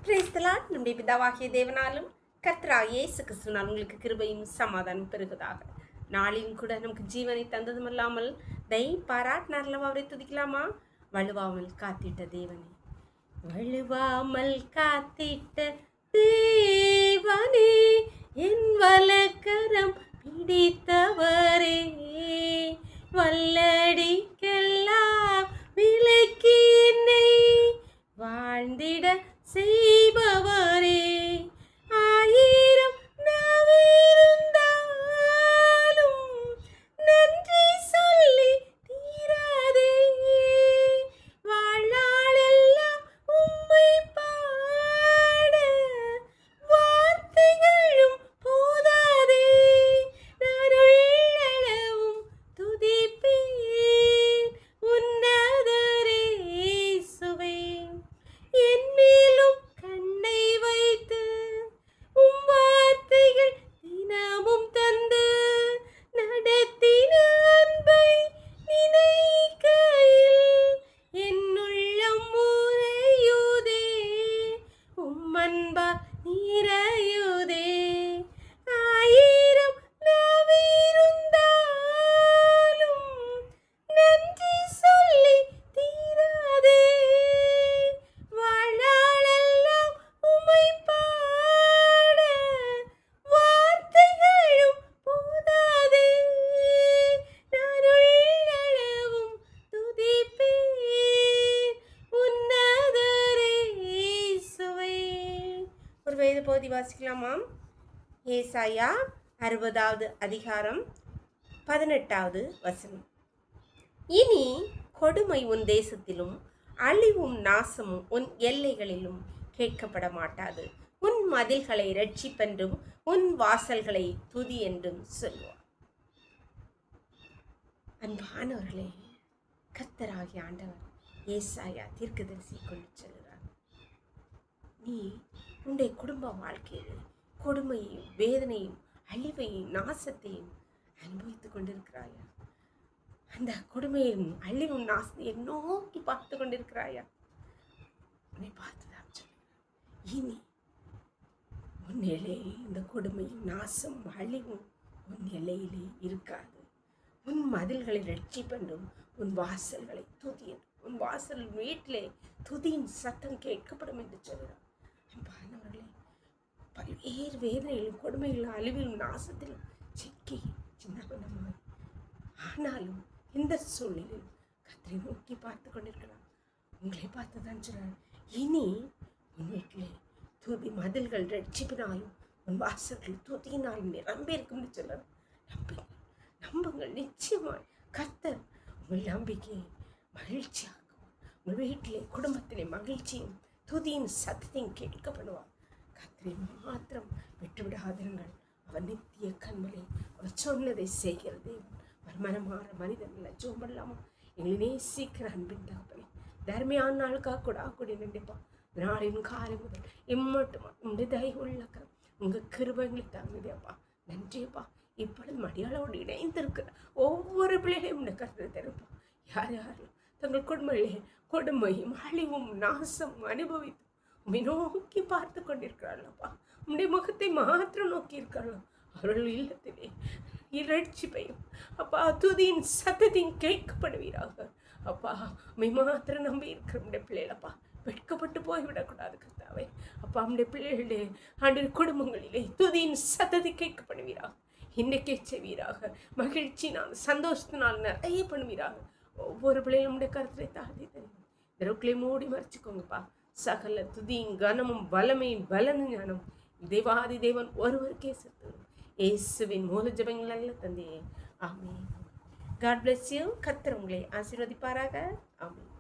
Praise the Lord. நம்முடைய பிதாவாகிய தேவனாலும் கர்த்தராகிய இயேசு கிறிஸ்துவினால் உங்களுக்கு கிருபையும் சமாதானம் பெருகுதாக. நாளிலும் கூட நமக்கு ஜீவனை தந்ததும் இல்லாமல் பாராட்டினார்லவா அவரை துதிக்கலாமா? வலுவாமல் காத்திட்ட தேவனே, வலுவாமல் காத்திட்ட தேவனே, என் வலக்கரம் பிடித்தவரே, வல்லடிக்கெல்லாம் விலக்கி என்னை வாழ்ந்திட செய்பவரே, ஆயிரம் நாவிருந்தாலும் நன்றி சொல்லி தீராதே, வாழ்நாளெல்லாம் உம்மை பாட வார்த்தைகளும் போதாதே, நான் உள்ளளவும் துதிப்பேன் உன்னதரே இயேசுவே. என் மேலும் கண்ணை வைத்து உம் வார்த்தைகள் தினமும் தந்து நடத்தின அன்பை நினைக்கையில் என் உள்ளம் உறையுதே, உம் அன்பா நிறையுதே, ஆயிரம் நாவிருந்தாலும் நன்றி சொல்லி தீராதே, வாழ்நாளெல்லாம் உம்மை பாட வார்த்தைகளும் போதாதே, நான் உள்ளளவும் துதிப்பேன் உன்னதரே இயேசுவே. ஒரு வேத பகுதி வாசிக்கலாமா? ஏசாயா 60வது அதிகாரம் 18வது வசனம். இனி கொடுமை உன் தேசத்திலும் அழிவும் நாசமும் உன் எல்லைகளிலும் கேட்கப்பட மாட்டாது. உன் மதில்களை இரட்சிப்பென்றும் உன் வாசல்களை துதி என்றும் சொல்லுவார். அன்பானவர்களே, கர்த்தராகிய ஆண்டவர் ஏசாயா தீர்க்கதரிசி கொண்டு சொல்கிறார், நீ உன்னுடைய குடும்ப வாழ்க்கையில் கொடுமையையும் வேதனையும் அழிவையும் நாசத்தையும் அனுபவித்துக் கொண்டிருக்கிறாயா? அந்த கொடுமையும் அழிவும் நாசத்தையும் நோக்கி பார்த்து கொண்டிருக்கிறாயா? உன்னை பார்த்துதான் சொல்லுகிறேன், இனி உன் எல்லையிலே இந்த கொடுமையும் நாசம் அழிவும் உன் எல்லையிலே இருக்காது. உன் மதில்களை ரட்சிப்பென்றும் உன் வாசல்களை துதி என்றும், உன் வாசல் வீட்டிலே துதியின் சத்தம் கேட்கப்படும் என்று சொல்கிறார். அன்பானவர்களே, பல்வேறு வேதனையிலும் கொடுமையிலும் அழிவிலும் நாசத்திலும் சிக்கி சின்ன பண்ணமாய், ஆனாலும் இந்த சூழ்நிலையில் கர்த்தரை நோக்கி பார்த்து கொண்டிருக்கிறார். உங்களை பார்த்து தான் சொல்றார், இனி உன் வீட்டிலே துதி மதில்கள் ரட்சிப்பினாலும் உன் வாசல்கள் துதியினாலும் நிரம்பி இருக்கும்னு சொல்றார். நம்புங்கள், நிச்சயமாய் கர்த்தர் உங்கள் நம்பிக்கையை மகிழ்ச்சியாக்கும். உங்கள் வீட்டிலே குடும்பத்திலே மகிழ்ச்சியும் துதியின் சத்தத்தையும் கேட்கப்படுவார். கர்த்தரை மாத்திரம் விட்டுவிடாதிருங்கள். அவர் நித்திய கண்மலை, அவர் சொன்னதை செய்கிறது. அவர் மனமாற மனிதன் இல்லை. ஜோம்பல்லாமா? எங்களை நேசிக்கிற அன்பின் தகப்பனே, தர்மையான நாளுக்காக கூட நினைப்பா. நாளின் காலை முதல் இம்மட்டுமா உங்களுடைய தயவு உள்ளக்கரம் உங்கள் கிருபைகளை தாங்குதேப்பா. நன்றியப்பா. இப்பொழுது மடியாளோடு இணைந்திருக்கிற ஒவ்வொரு பிள்ளைகளையும் உன்னை கருத்து தருப்பா. யார் யாரும் தங்கள் குடும்பங்களே கொடுமையும் அழிவும் நாசம் அனுபவித்து உண்மை நோக்கி பார்த்து கொண்டிருக்கிறார்களப்பா. உன்னுடைய முகத்தை மாத்திரம் நோக்கி இருக்கிறார்களோ அவர்கள் இல்லத்திலே இரட்சிப்பையும் அப்பா துதியின் சத்தத்தையும் கேட்கப்படுவீராக. அப்பா உண்மை மாத்திரம் நம்பி இருக்கிற உடைய பிள்ளைகளப்பா வெட்கப்பட்டு போய்விடக்கூடாது கர்த்தாவே. அப்பா உடைய பிள்ளைகளே ஆண்டு குடும்பங்களிலே துதியின் சத்தத்தை கேட்கப்படுவீராக. இன்னைக்கே செய்வீராக. மகிழ்ச்சினால் சந்தோஷத்தினால் நிறைய பண்ணுவீராக. ஒவ்வொரு பிள்ளைகளும் உடைய கருத்தை தாழ்த்தி தருவோம். தெருக்களை மூடி மறைச்சிக்கோங்கப்பா. சகல துதியும் கனமும் வல்லமையும் பலனும் ஞானம் தேவாதி தேவன் ஒருவருக்கே செலுத்துகிறோம். இயேசுவின் மூல ஜெபங்கள் நல்ல தந்தையே, ஆமென். God bless you. கர்த்தர் உங்களை ஆசீர்வதிப்பாராக. ஆமென்.